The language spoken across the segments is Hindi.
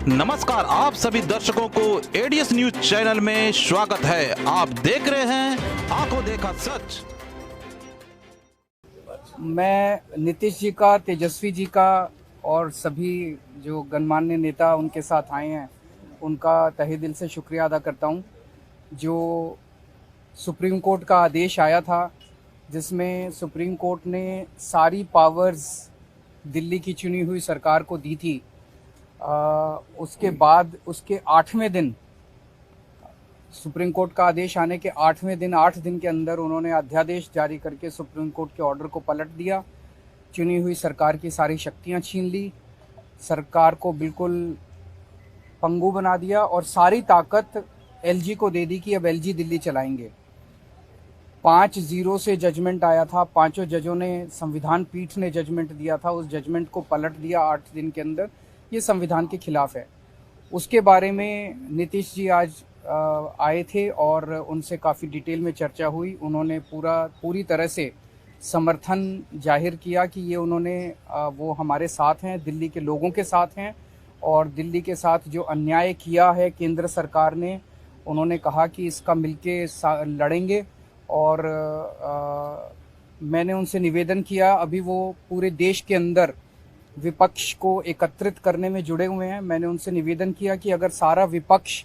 नमस्कार, आप सभी दर्शकों को एडीएस न्यूज चैनल में स्वागत है। आप देख रहे हैं आंखों देखा सच। मैं नीतीश जी का, तेजस्वी जी का और सभी जो गणमान्य नेता उनके साथ आए हैं उनका तहे दिल से शुक्रिया अदा करता हूं। जो सुप्रीम कोर्ट का आदेश आया था जिसमें सुप्रीम कोर्ट ने सारी पावर्स दिल्ली की चुनी हुई सरकार को दी थी, उसके बाद उसके 8वें दिन, सुप्रीम कोर्ट का आदेश आने के 8वें दिन, 8 दिन के अंदर उन्होंने अध्यादेश जारी करके सुप्रीम कोर्ट के ऑर्डर को पलट दिया। चुनी हुई सरकार की सारी शक्तियां छीन ली, सरकार को बिल्कुल पंगु बना दिया और सारी ताकत एलजी को दे दी कि अब एलजी दिल्ली चलाएंगे। 5-0 से जजमेंट आया था, पांचों जजों ने, संविधान पीठ ने जजमेंट दिया था, उस जजमेंट को पलट दिया 8 दिन के अंदर। ये संविधान के खिलाफ है। उसके बारे में नीतीश जी आज आए थे और उनसे काफ़ी डिटेल में चर्चा हुई। उन्होंने पूरी तरह से समर्थन जाहिर किया कि ये उन्होंने वो हमारे साथ हैं, दिल्ली के लोगों के साथ हैं और दिल्ली के साथ जो अन्याय किया है केंद्र सरकार ने, उन्होंने कहा कि इसका मिलके लड़ेंगे। और मैंने उनसे निवेदन किया, अभी वो पूरे देश के अंदर विपक्ष को एकत्रित करने में जुड़े हुए हैं। मैंने उनसे निवेदन किया कि अगर सारा विपक्ष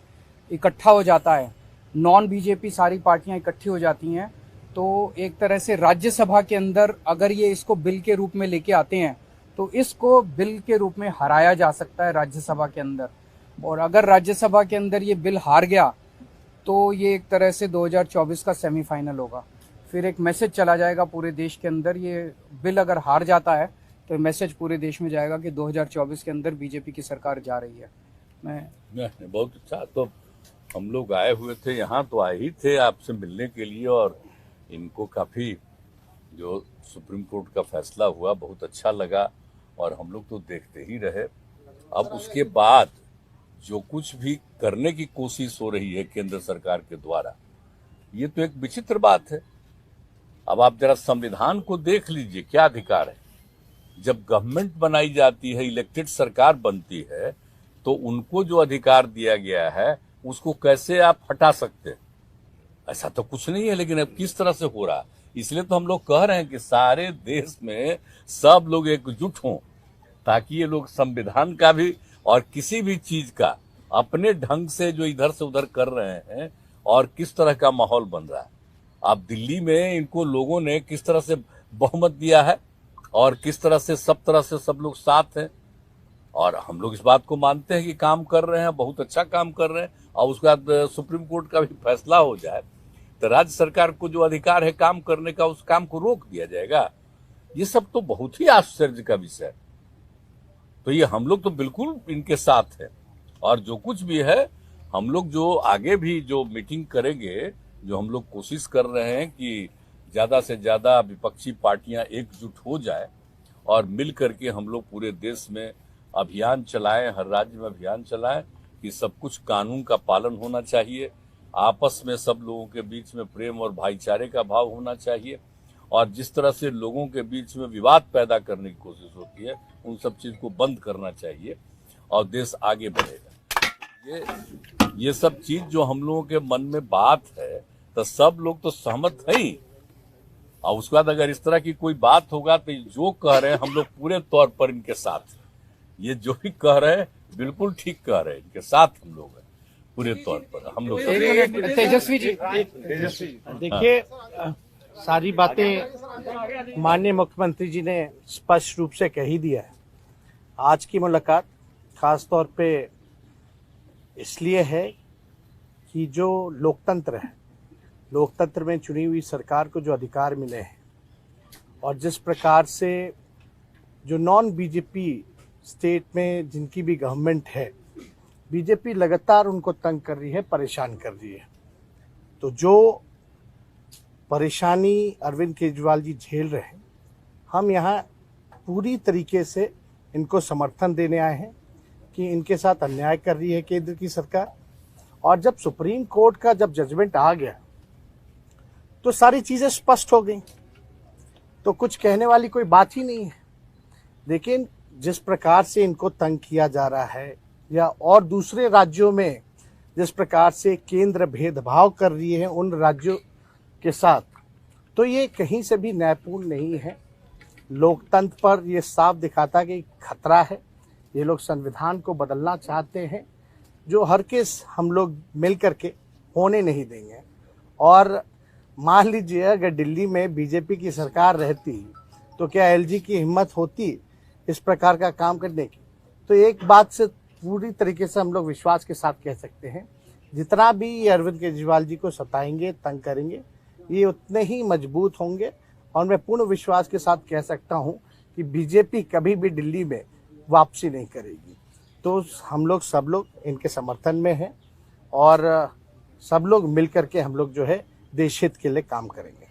इकट्ठा हो जाता है, नॉन बीजेपी सारी पार्टियां इकट्ठी हो जाती हैं, तो एक तरह से राज्यसभा के अंदर अगर ये इसको बिल के रूप में लेके आते हैं तो इसको बिल के रूप में हराया जा सकता है राज्यसभा के अंदर। और अगर राज्यसभा के अंदर ये बिल हार गया तो ये एक तरह से 2024 का सेमीफाइनल होगा। फिर एक मैसेज चला जाएगा पूरे देश के अंदर। ये बिल अगर हार जाता है तो मैसेज पूरे देश में जाएगा कि 2024 के अंदर बीजेपी की सरकार जा रही है। नहीं, बहुत अच्छा। तो हम लोग आए हुए थे यहाँ, तो आए ही थे आपसे मिलने के लिए, और इनको काफ़ी जो सुप्रीम कोर्ट का फैसला हुआ बहुत अच्छा लगा और हम लोग तो देखते ही रहे। अब उसके बाद जो कुछ भी करने की कोशिश हो रही है केंद्र सरकार के द्वारा, ये तो एक विचित्र बात है। अब आप जरा संविधान को देख लीजिए, क्या अधिकार है। जब गवर्नमेंट बनाई जाती है, इलेक्टेड सरकार बनती है, तो उनको जो अधिकार दिया गया है उसको कैसे आप हटा सकते हैं? ऐसा तो कुछ नहीं है। लेकिन अब किस तरह से हो रहा है, इसलिए तो हम लोग कह रहे हैं कि सारे देश में सब लोग एकजुट हों, ताकि ये लोग संविधान का भी और किसी भी चीज का अपने ढंग से जो इधर से उधर कर रहे हैं, और किस तरह का माहौल बन रहा है। अब दिल्ली में इनको लोगों ने किस तरह से बहुमत दिया है और किस तरह से सब लोग साथ हैं, और हम लोग इस बात को मानते हैं कि काम कर रहे हैं, बहुत अच्छा काम कर रहे हैं। और उसके बाद सुप्रीम कोर्ट का भी फैसला हो जाए तो राज्य सरकार को जो अधिकार है काम करने का, उस काम को रोक दिया जाएगा। ये सब तो बहुत ही आश्चर्य का विषय है। तो ये हम लोग तो बिल्कुल इनके साथ है, और जो कुछ भी है हम लोग जो आगे भी जो मीटिंग करेंगे, जो हम लोग कोशिश कर रहे हैं कि ज्यादा से ज्यादा विपक्षी पार्टियां एकजुट हो जाए और मिल करके हम लोग पूरे देश में अभियान चलाएं, हर राज्य में अभियान चलाएं कि सब कुछ कानून का पालन होना चाहिए, आपस में सब लोगों के बीच में प्रेम और भाईचारे का भाव होना चाहिए, और जिस तरह से लोगों के बीच में विवाद पैदा करने की कोशिश होती है उन सब चीज को बंद करना चाहिए और देश आगे बढ़ेगा। ये सब चीज जो हम लोगों के मन में बात है, तो सब लोग तो सहमत है ही। और उसके बाद अगर इस तरह की कोई बात होगा तो जो कह रहे हैं हम लोग पूरे तौर पर इनके साथ हैं। ये जो भी कह रहे हैं बिल्कुल ठीक कह रहे हैं, इनके साथ हम लोग हैं पूरे तौर पर। हम लोग तेजस्वी जी, देखिए, सारी बातें माननीय मुख्यमंत्री जी ने स्पष्ट रूप से कह ही दिया है। आज की मुलाकात खास तौर पे इसलिए है कि जो लोकतंत्र है, लोकतंत्र में चुनी हुई सरकार को जो अधिकार मिले हैं, और जिस प्रकार से जो नॉन बीजेपी स्टेट में जिनकी भी गवर्नमेंट है, बीजेपी लगातार उनको तंग कर रही है, परेशान कर रही है। तो जो परेशानी अरविंद केजरीवाल जी झेल रहे हैं, हम यहाँ पूरी तरीके से इनको समर्थन देने आए हैं कि इनके साथ अन्याय कर रही है केंद्र की सरकार। और जब सुप्रीम कोर्ट का जब जजमेंट आ गया तो सारी चीजें स्पष्ट हो गई, तो कुछ कहने वाली कोई बात ही नहीं है। लेकिन जिस प्रकार से इनको तंग किया जा रहा है, या और दूसरे राज्यों में जिस प्रकार से केंद्र भेदभाव कर रही है उन राज्यों के साथ, तो ये कहीं से भी न्यायपूर्ण नहीं है। लोकतंत्र पर ये साफ दिखाता कि खतरा है। ये लोग संविधान को बदलना चाहते हैं, जो हर केस हम लोग मिल करके होने नहीं देंगे। और मान लीजिए अगर दिल्ली में बीजेपी की सरकार रहती तो क्या एलजी की हिम्मत होती इस प्रकार का काम करने की? तो एक बात से पूरी तरीके से हम लोग विश्वास के साथ कह सकते हैं, जितना भी ये अरविंद केजरीवाल जी को सताएंगे, तंग करेंगे, ये उतने ही मजबूत होंगे। और मैं पूर्ण विश्वास के साथ कह सकता हूं कि बीजेपी कभी भी दिल्ली में वापसी नहीं करेगी। तो हम लोग सब लोग इनके समर्थन में हैं और सब लोग मिल करके हम लोग जो है देश हित के लिए काम करेंगे।